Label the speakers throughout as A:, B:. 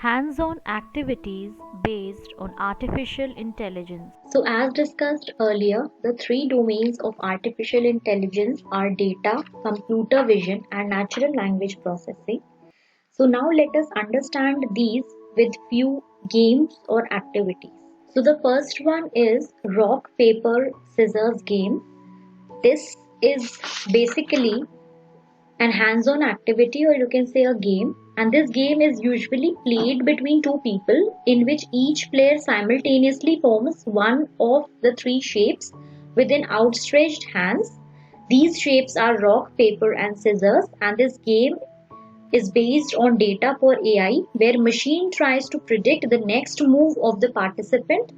A: Hands-on activities based on artificial intelligence.
B: So, as discussed earlier, the three domains of artificial intelligence are data, computer vision, and natural language processing. So, now let us understand these with few games or activities. So, the first one is rock, paper, scissors game. This is basically an hands-on activity, or you can say a game, and this game is usually played between two people in which each player simultaneously forms one of the three shapes within outstretched hands. These shapes are rock, paper and scissors, and this game is based on data for AI where machine tries to predict the next move of the participant,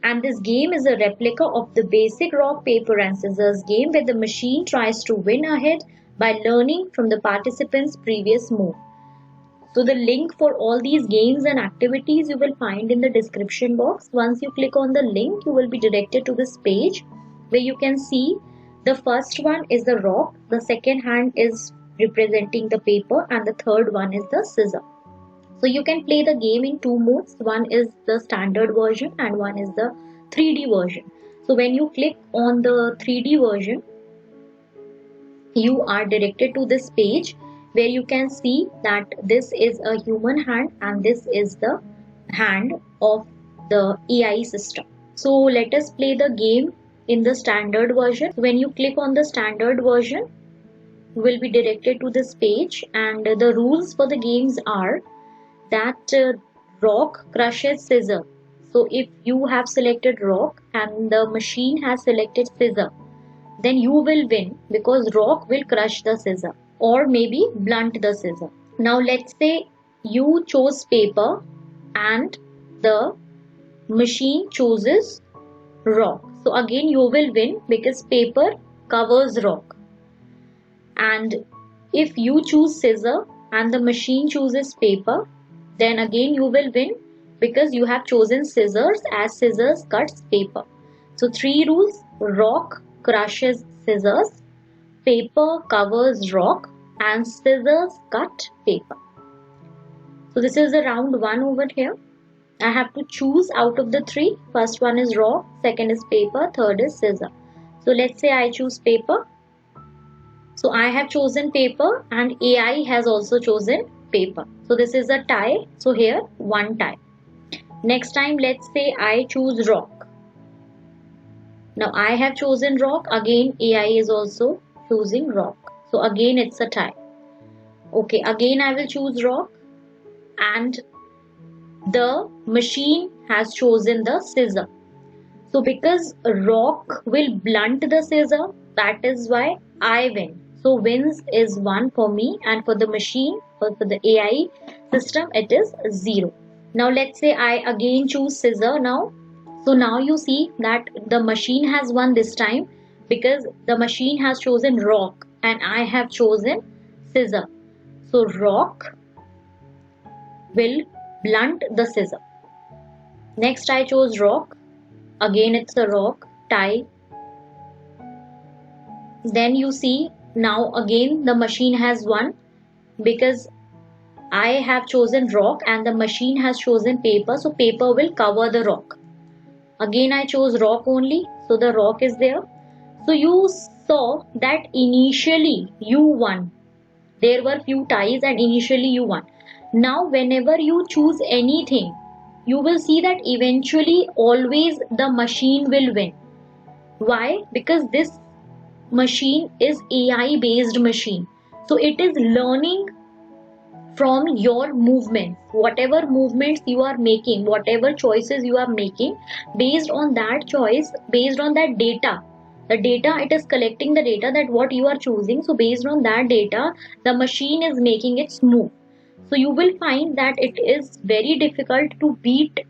B: and this game is a replica of the basic rock, paper and scissors game where the machine tries to win ahead by learning from the participant's previous move. So the link for all these games and activities you will find in the description box. Once you click on the link, you will be directed to this page where you can see the first one is the rock, the second hand is representing the paper, and the third one is the scissor. So you can play the game in two modes. One is the standard version and one is the 3D version. So when you click on the 3D version, you are directed to this page where you can see that this is a human hand and this is the hand of the AI system. So let us play the game in the standard version. When you click on the standard version, you will be directed to this page, and the rules for the games are that rock crushes scissor. So if you have selected rock and the machine has selected scissor, then you will win because rock will crush the scissor or maybe blunt the scissor. Now let's say you chose paper and the machine chooses rock. So again you will win because paper covers rock. And if you choose scissor and the machine chooses paper, then again you will win because you have chosen scissors as scissors cuts paper. So three rules: rock crushes scissors, paper covers rock, and scissors cut paper. So this is the round one over here. I have to choose out of the three. First one is rock, second is paper, third is scissor. So let's say I choose paper. So I have chosen paper and AI has also chosen paper. So this is a tie. So here one tie. Next time let's say I choose rock. Now I have chosen rock. Again AI is also choosing rock. So again it's a tie. Okay, again I will choose rock and the machine has chosen the scissor. So because rock will blunt the scissor, that is why I win. So wins is 1 for me, and for the machine or for the AI system it is 0. Now let's say I again choose scissor now. So now you see that the machine has won this time because the machine has chosen rock and I have chosen scissor. So rock will blunt the scissor. Next I chose rock. Again it's a rock, tie. Then you see now again the machine has won because I have chosen rock and the machine has chosen paper, so paper will cover the rock. Again I chose rock only, so the rock is there. So you saw that initially you won. There were few ties and initially you won. Now whenever you choose anything, you will see that eventually always the machine will win. Why? Because this machine is AI based machine. So it is learning from your movements. Whatever movements you are making, whatever choices you are making, based on that choice, based on that data, the data, it is collecting the data that what you are choosing. So based on that data, the machine is making its move. So you will find that it is very difficult to beat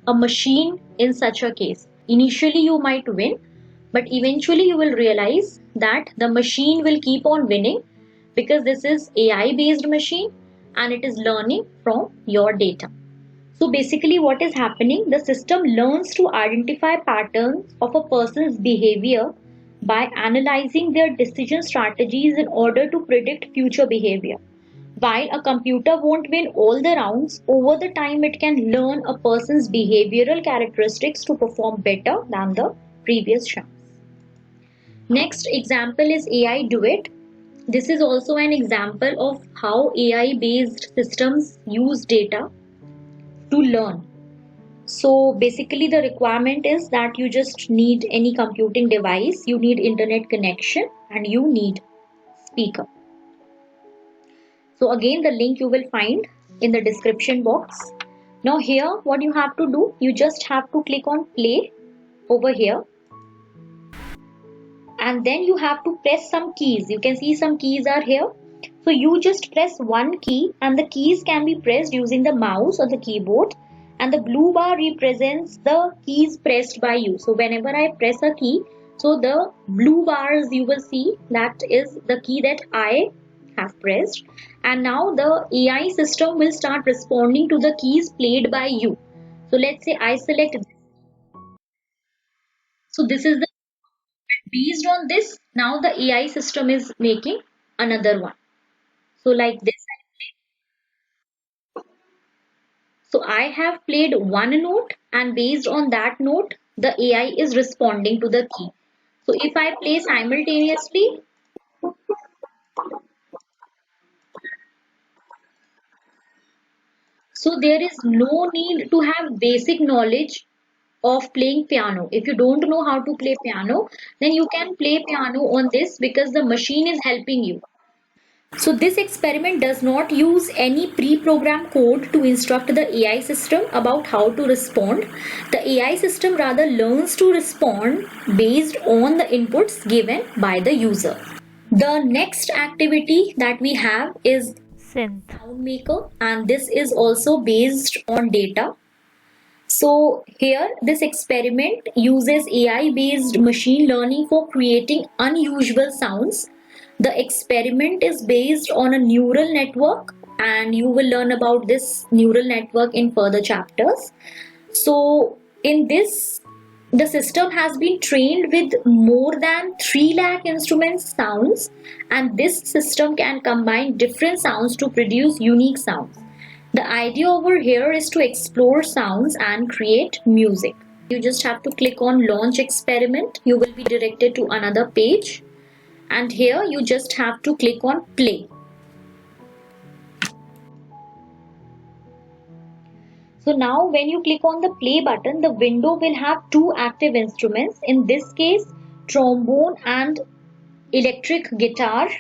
B: a machine in such a case. Initially you might win, but eventually you will realize that the machine will keep on winning because this is AI based machine and it is learning from your data. So basically what is happening, the system learns to identify patterns of a person's behavior by analyzing their decision strategies in order to predict future behavior. While a computer won't win all the rounds, over the time it can learn a person's behavioral characteristics to perform better than the previous chance. Next example is AI Duet. This is also an example of how AI based systems use data to learn. So basically the requirement is that you just need any computing device, you need internet connection and you need speaker. So again the link you will find in the description box. Now here what you have to do, you just have to click on play over here and then you have to press some keys. You can see some keys are here. So you just press one key and the keys can be pressed using the mouse or the keyboard, and the blue bar represents the keys pressed by you. So whenever I press a key, so the blue bars you will see, that is the key that I have pressed, and now the AI system will start responding to the keys played by you. So let's say I select this. So this is the, based on this, now the AI system is making another one. So like this. So I have played one note and based on that note, the AI is responding to the key. So if I play simultaneously, so there is no need to have basic knowledge of playing piano. If you don't know how to play piano, then you can play piano on this because the machine is helping you. So this experiment does not use any pre-programmed code to instruct the AI system about how to respond. The AI system rather learns to respond based on the inputs given by the user. The next activity that we have is
A: Synth.
B: Sound Maker, and this is also based on data. So here this experiment uses AI based machine learning for creating unusual sounds. The experiment is based on a neural network and you will learn about this neural network in further chapters. So in this, the system has been trained with more than 3 lakh instrument sounds, and this system can combine different sounds to produce unique sounds. The idea over here is to explore sounds and create music. You just have to click on launch experiment. You will be directed to another page, and here you just have to click on play. So now when you click on the play button, the window will have two active instruments. In this case, trombone and electric guitar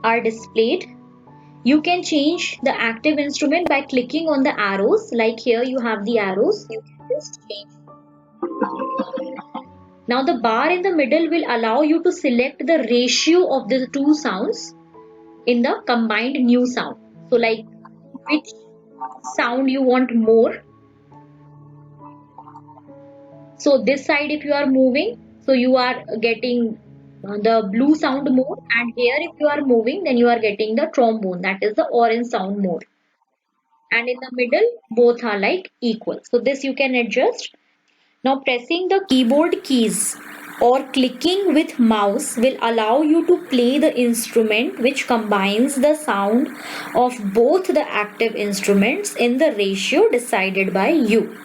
B: are displayed. You can change the active instrument by clicking on the arrows. Like here you have the arrows. You can just change. Now the bar in the middle will allow you to select the ratio of the two sounds in the combined new sound. So like which sound you want more. So this side if you are moving, so you are getting the blue sound more, and here if you are moving then you are getting the trombone, that is the orange sound more, and in the middle both are like equal. So this you can adjust. Now pressing the keyboard keys or clicking with mouse will allow you to play the instrument which combines the sound of both the active instruments in the ratio decided by you.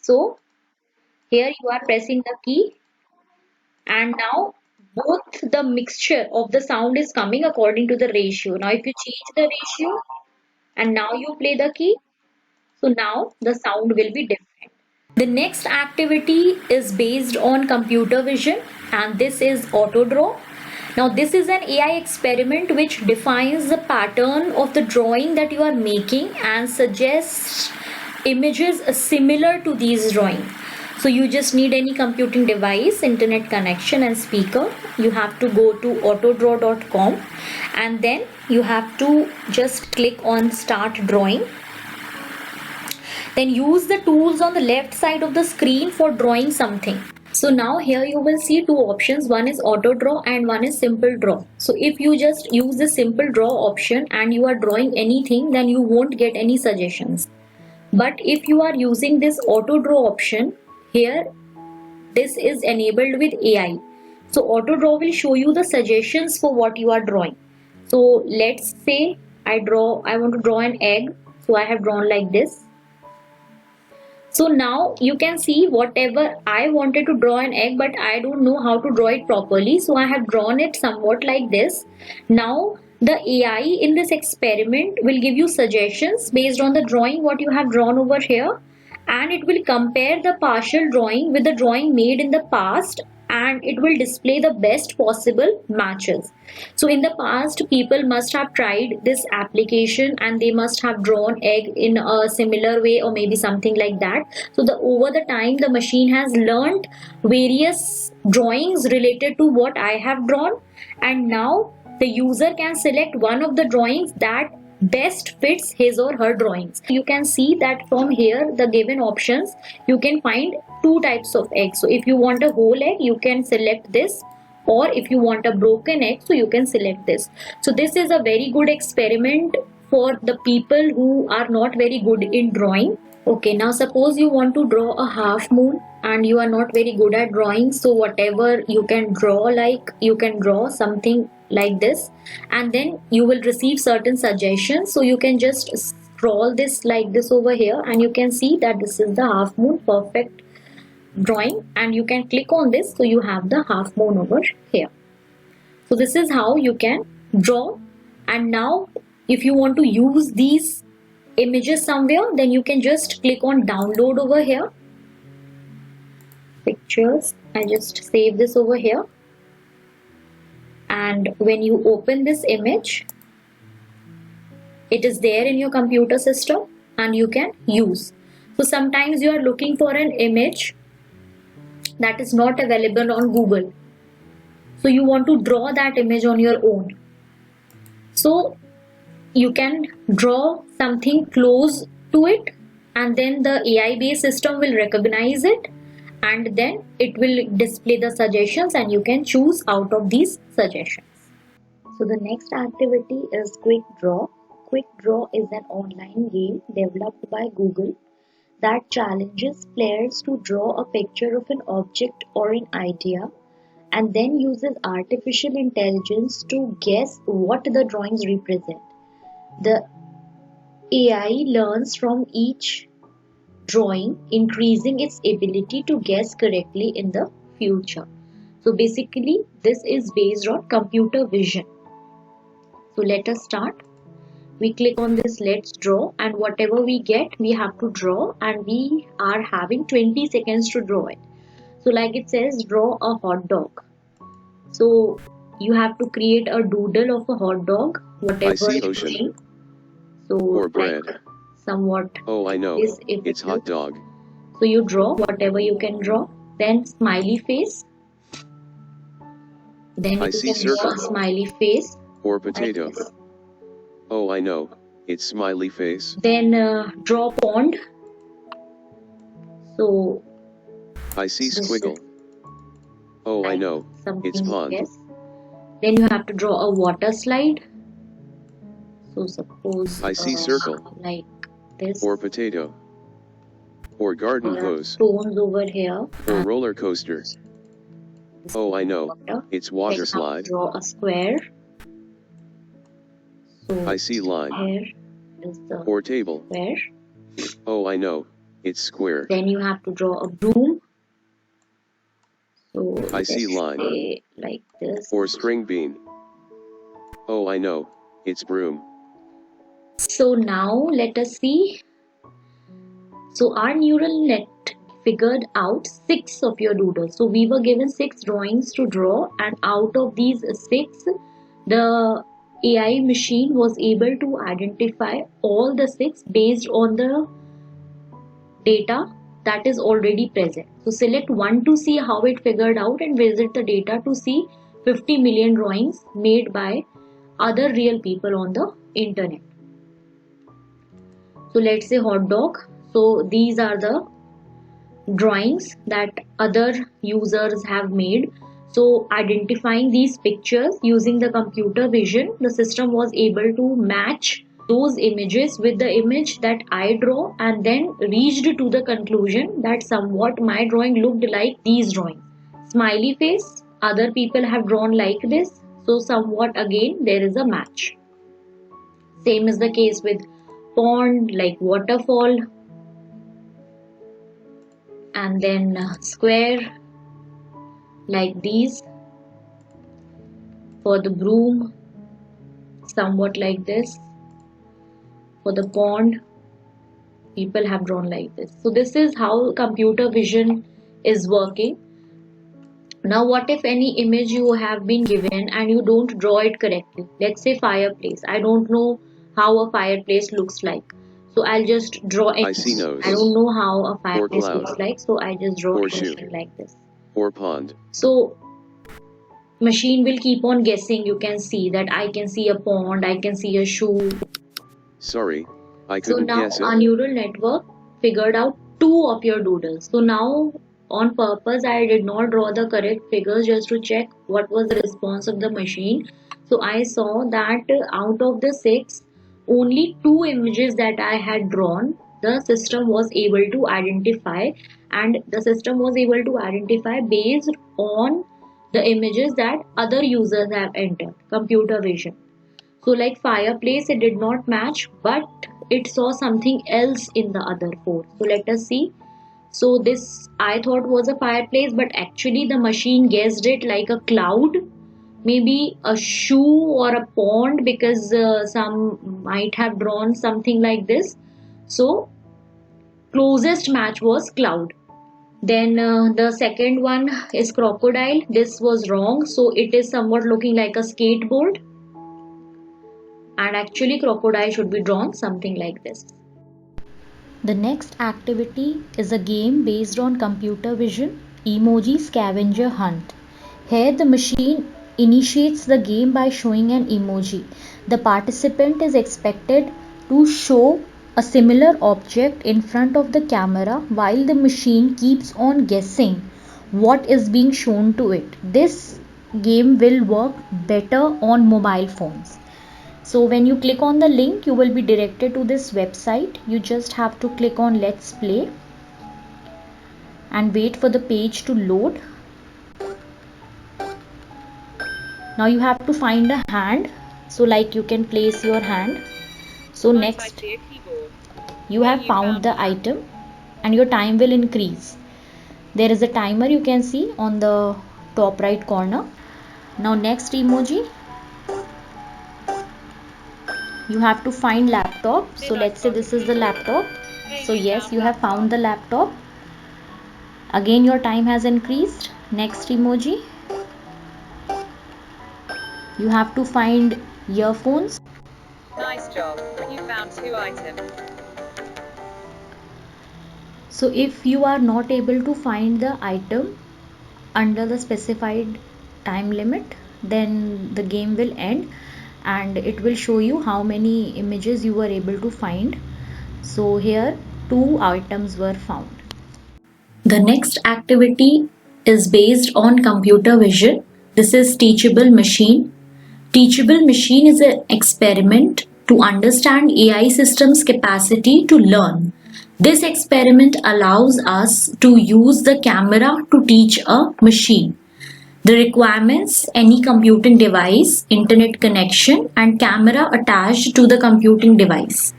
B: So here you are pressing the key and now both the mixture of the sound is coming according to the ratio. Now if you change the ratio and now you play the key, so now the sound will be different. The next activity is based on computer vision and this is AutoDraw. Now this is an AI experiment which defines the pattern of the drawing that you are making and suggests images similar to these drawings. So you just need any computing device, internet connection and speaker. You have to go to autodraw.com and then you have to just click on start drawing. Then use the tools on the left side of the screen for drawing something. So now here you will see two options. One is auto draw and one is simple draw. So if you just use the simple draw option and you are drawing anything, then you won't get any suggestions. But if you are using this auto draw option, here this is enabled with AI. So auto draw will show you the suggestions for what you are drawing. So let's say I want to draw an egg. So I have drawn like this. So now you can see whatever I wanted to draw an egg, but I don't know how to draw it properly. So I have drawn it somewhat like this. Now the AI in this experiment will give you suggestions based on the drawing what you have drawn over here, and it will compare the partial drawing with the drawing made in the past, and it will display the best possible matches. So in the past, people must have tried this application and they must have drawn egg in a similar way or maybe something like that. So the over the time, the machine has learned various drawings related to what I have drawn, and now the user can select one of the drawings that best fits his or her drawings. You can see that from here the given options you can find two types of eggs. So if you want a whole egg, you can select this, or if you want a broken egg, so you can select this. So this is a very good experiment for the people who are not very good in drawing. Okay, now suppose you want to draw a half moon and you are not very good at drawing. So whatever you can draw, like you can draw something like this, and then you will receive certain suggestions. So you can just scroll this like this over here, and you can see that this is the half moon perfect drawing, and you can click on this, so you have the half moon over here. So this is how you can draw. And now if you want to use these images somewhere, then you can just click on download over here, pictures, and just save this over here. And when you open this image, it is there in your computer system and you can use. So sometimes you are looking for an image that is not available on Google, so you want to draw that image on your own. So you can draw something close to it, and then the AI based system will recognize it, and then it will display the suggestions and you can choose out of these suggestions. So the next activity is Quick Draw. Quick Draw is an online game developed by Google that challenges players to draw a picture of an object or an idea, and then uses artificial intelligence to guess what the drawings represent. The AI learns from each drawing, increasing its ability to guess correctly in the future. So basically this is based on computer vision. So let us start. We click on this let's draw, and whatever we get we have to draw, and we are having 20 seconds to draw it. So like it says, draw a hot dog. So you have to create a doodle of a hot dog, whatever
C: I see
B: it's
C: ocean.
B: doing. So
C: Or
B: like
C: bread.
B: somewhat
C: Oh, I know.
B: is if
C: It's hot dog.
B: So you draw whatever you can draw. Then smiley face. Then
C: I
B: you
C: see
B: can draw a
C: circle.
B: smiley face.
C: Or
B: like
C: potato.
B: this.
C: Oh, I know. It's smiley face.
B: Then draw pond. So
C: I see
B: this is
C: squiggle. Oh, I
B: like
C: know.
B: something
C: It's pond.
B: yes. Then you have to draw a water slide. So suppose
C: I see circle.
B: like this.
C: Or potato. Or garden
B: There are
C: hose.
B: stones over here.
C: Or roller coaster. Oh, I know.
B: Water.
C: It's
B: Then
C: water
B: you have to
C: slide.
B: draw a square. So
C: I see line.
B: here is the
C: Or table.
B: square.
C: Oh, I know. It's square.
B: Then you have to draw a broom. So
C: I see
B: let's
C: line.
B: say like this.
C: Or string bean. Oh, I know. It's broom.
B: So now let us see. So our neural net figured out 6 of your doodles. So we were given 6 drawings to draw, and out of these 6, the AI machine was able to identify all the 6 based on the data that is already present. So select one to see how it figured out, and visit the data to see 50 million drawings made by other real people on the internet. So let's say hot dog. So these are the drawings that other users have made. So identifying these pictures using the computer vision, the system was able to match those images with the image that I draw, and then reached to the conclusion that somewhat my drawing looked like these drawings. Smiley face, other people have drawn like this. So somewhat again there is a match. Same is the case with pond, like waterfall, and then square like these. For the broom, somewhat like this. For the pond, people have drawn like this. So this is how computer vision is working. Now what if any image you have been given and you don't draw it correctly? Let's say fireplace. I don't know how a fireplace looks like. So I'll just draw it.
C: I see nose.
B: I don't know how a fireplace
C: cloud.
B: looks like. So I just draw
C: Or
B: it
C: shoe.
B: like this.
C: Or pond.
B: So machine will keep on guessing. You can see that I can see a pond, I can see a shoe.
C: Sorry, I
B: So
C: couldn't
B: now
C: guess it.
B: our neural network figured out two of your doodles. So now on purpose I did not draw the correct figures just to check what was the response of the machine. So I saw that out of the 6, only 2 images that I had drawn, the system was able to identify, and the system was able to identify based on the images that other users have entered, computer vision. So like fireplace, it did not match, but it saw something else in the other 4. So let us see. So this I thought was a fireplace, but actually the machine guessed it like a cloud, maybe a shoe or a pond, because some might have drawn something like this. So closest match was cloud. Then the second one is crocodile. This was wrong. So it is somewhat looking like a skateboard. And actually crocodile should be drawn something like this.
A: The next activity is a game based on computer vision, Emoji Scavenger Hunt. Here the machine initiates the game by showing an emoji. The participant is expected to show a similar object in front of the camera while the machine keeps on guessing what is being shown to it. This game will work better on mobile phones. So when you click on the link, you will be directed to this website. You just have to click on Let's Play and wait for the page to load. Now you have to find a hand. So like you can place your hand. So next you have found the item and your time will increase. There is a timer you can see on the top right corner. Now next emoji, you have to find laptop. So let's say this is the laptop. So yes, you have found the laptop. Again your time has increased. Next emoji, you have to find earphones.
D: Nice job, you found 2 items.
A: So if you are not able to find the item under the specified time limit, then the game will end and it will show you how many images you were able to find. So here 2 items were found.
B: The next activity is based on computer vision. This is Teachable Machine. Teachable Machine is an experiment to understand AI systems' capacity to learn. This experiment allows us to use the camera to teach a machine. The requirements: any computing device, internet connection, and camera attached to the computing device.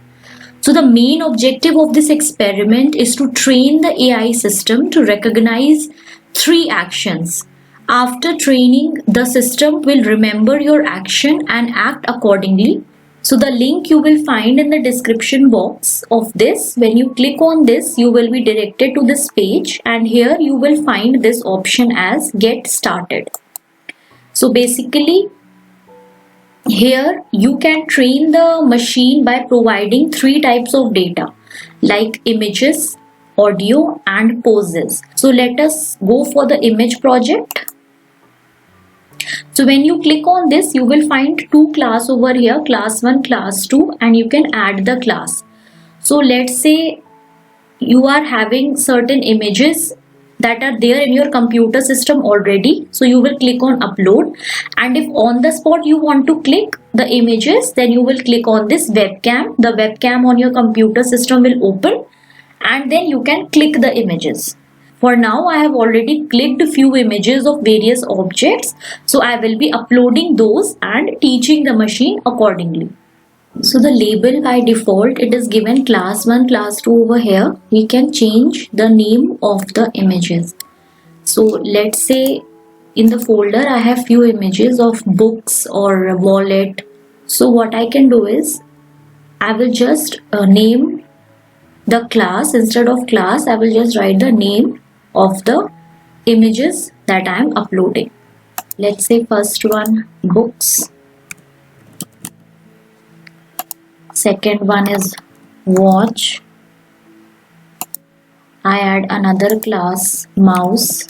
B: So the main objective of this experiment is to train the AI system to recognize 3 actions. After training, the system will remember your action and act accordingly. So the link you will find in the description box of this. When you click on this, you will be directed to this page, and here you will find this option as Get Started. So basically, here you can train the machine by providing 3 types of data like images, audio, and poses. So let us go for the image project. So when you click on this, you will find 2 classes over here, class 1, class 2, and you can add the class. So let's say you are having certain images that are there in your computer system already. So you will click on upload, and if on the spot you want to click the images, then you will click on this webcam. The webcam on your computer system will open, and then you can click the images. For now, I have already clicked a few images of various objects. So I will be uploading those and teaching the machine accordingly. So the label by default, it is given class 1, class 2 over here. We can change the name of the images. So let's say in the folder I have few images of books or wallet. So what I can do is I will just name the class. Instead of class, I will just write the name of the images that I am uploading. Let's say first one books, second one is watch. I add another class mouse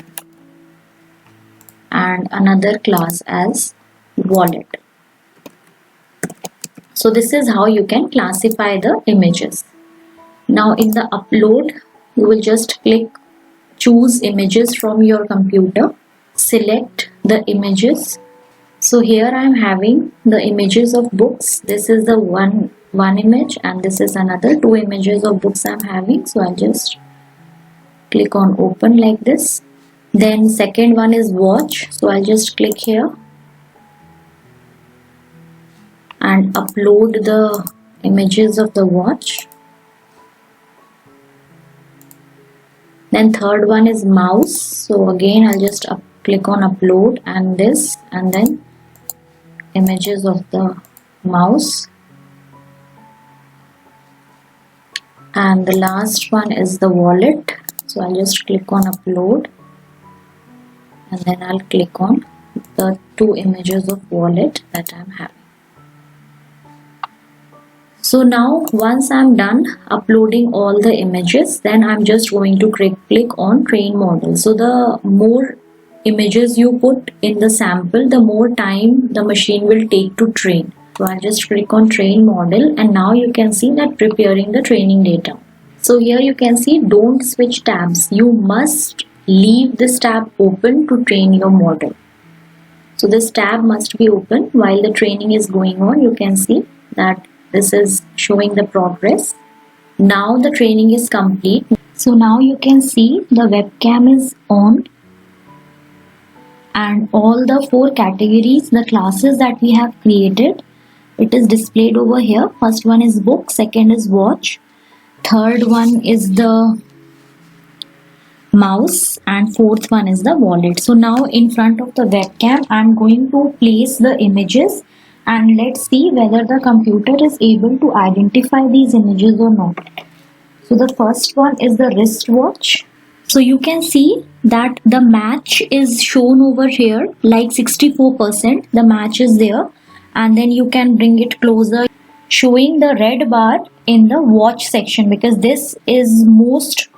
B: and another class as wallet. So this is how you can classify the images. Now in the upload, you will just click choose images from your computer, select the images. So here I am having the images of books. This is the one image and this is another 2 images of books I am having. So I'll just click on open like this. Then second one is watch. So I'll just click here and upload the images of the watch. Then third one is mouse. So again I'll just click on upload and this, and then images of the mouse. And the last one is the wallet. So I'll just click on upload and then I'll click on the 2 images of wallet that I'm having. So now once I'm done uploading all the images, then I'm just going to click on train model. So the more images you put in the sample, the more time the machine will take to train. So I'll just click on train model and now you can see that preparing the training data. So here you can see don't switch tabs. You must leave this tab open to train your model. So this tab must be open while the training is going on. You can see that this is showing the progress. Now the training is complete. So now you can see the webcam is on and all the 4 categories, the classes that we have created, it is displayed over here. First one is book, second is watch, third one is the mouse and fourth one is the wallet. So now in front of the webcam I am going to place the images and let's see whether the computer is able to identify these images or not. So the first one is the wristwatch. So you can see that the match is shown over here, like 64% the match is there, and then you can bring it closer, showing the red bar in the watch section because this is most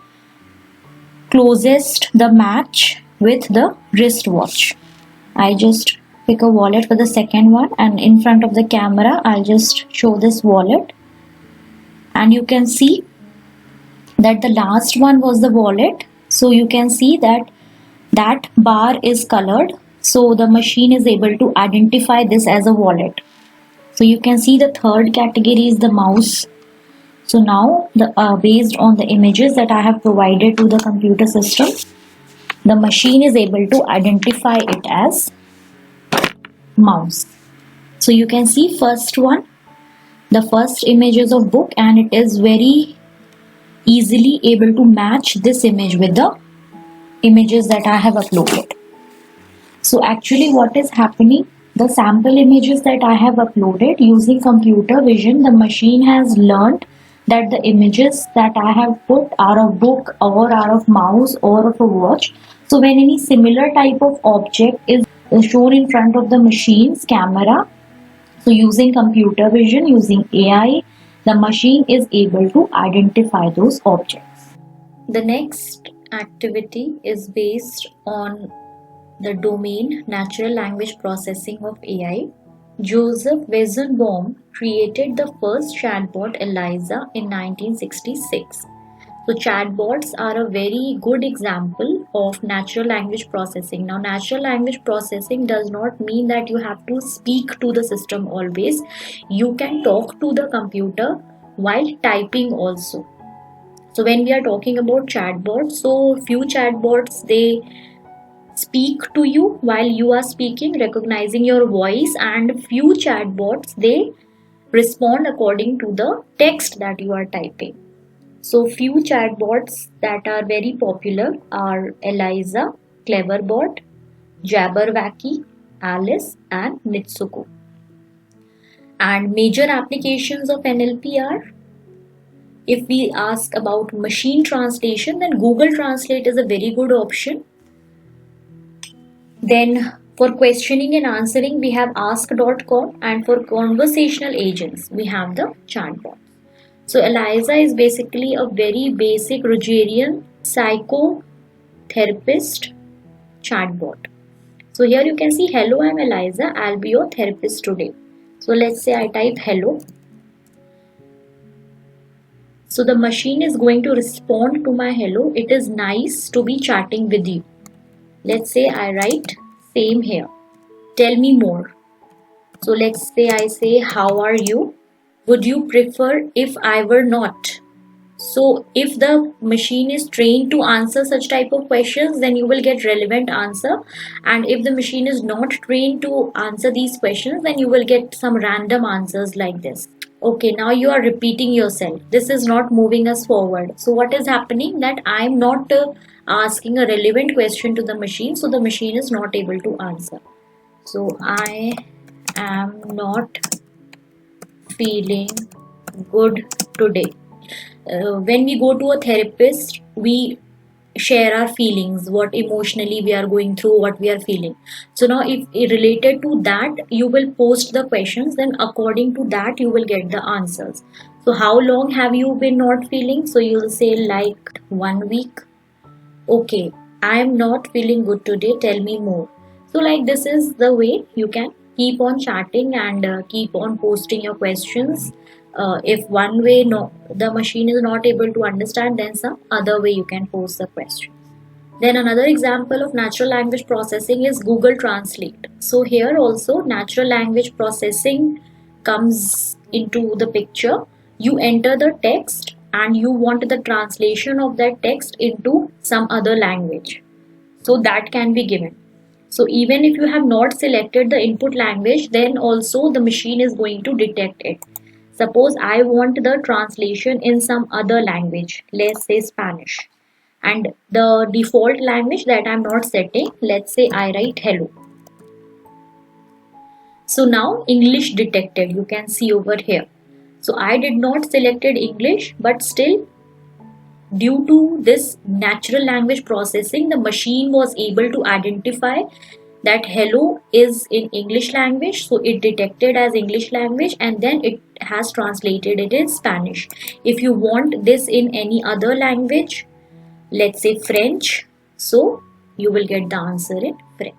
B: closest the match with the wristwatch. I just pick a wallet for the second one and in front of the camera I'll just show this wallet and you can see that the last one was the wallet. So you can see that that bar is colored, so the machine is able to identify this as a wallet. So you can see the third category is the mouse. So now based on the images that I have provided to the computer system, the machine is able to identify it as mouse. So you can see first one, the first images of book, and it is very easily able to match this image with the images that I have uploaded. So actually what is happening, the sample images that I have uploaded using computer vision, the machine has learned that the images that I have put are of book or are of mouse or of a watch. So when any similar type of object is shown in front of the machine's camera, so using computer vision, using AI, the machine is able to identify those objects. The next activity is based on the domain natural language processing of AI. Joseph Weizenbaum created the first chatbot Eliza in 1966. So chatbots are a very good example of natural language processing. Now natural language processing does not mean that you have to speak to the system always. You can talk to the computer while typing also. So when we are talking about chatbots, so few chatbots, they speak to you while you are speaking, recognizing your voice, and few chatbots, they respond according to the text that you are typing. So few chatbots that are very popular are Eliza, Cleverbot, Jabberwacky, Alice, and Nitsuko. And major applications of NLP are, if we ask about machine translation, then Google Translate is a very good option. Then for questioning and answering, we have ask.com, and for conversational agents, we have the chatbot. So Eliza is basically a very basic Rogerian psychotherapist chatbot. So here you can see, hello, I'm Eliza, I'll be your therapist today. So let's say I type hello. So the machine is going to respond to my hello. It is nice to be chatting with you. Let's say I write same here. Tell me more. So let's say I say, how are you? Would you prefer if I were not? So if the machine is trained to answer such type of questions, then you will get relevant answer. And if the machine is not trained to answer these questions, then you will get some random answers like this. Okay, now you are repeating yourself. This is not moving us forward. So what is happening, that I am not asking a relevant question to the machine, so the machine is not able to answer. So I am not feeling good today. When we go to a therapist, we share our feelings, what emotionally we are going through, what we are feeling. So now if related to that, you will post the questions, then according to that you will get the answers. So how long have you been not feeling? So you'll say like 1 week. Okay, I am not feeling good today, tell me more. So like this is the way you can keep on chatting and keep on posting your questions. If one way the machine is not able to understand, then some other way you can post the questions. Then another example of natural language processing is Google Translate. So here also natural language processing comes into the picture. You enter the text and you want the translation of that text into some other language. So that can be given. So even if you have not selected the input language, then also the machine is going to detect it. Suppose I want the translation in some other language, let's say Spanish, and the default language that I'm not setting, let's say I write hello. So now English detected, you can see over here. So I did not selected English, but still due to this natural language processing, the machine was able to identify that hello is in English language, so it detected as English language and then it has translated it in Spanish. If you want this in any other language, let's say French, so you will get the answer in French.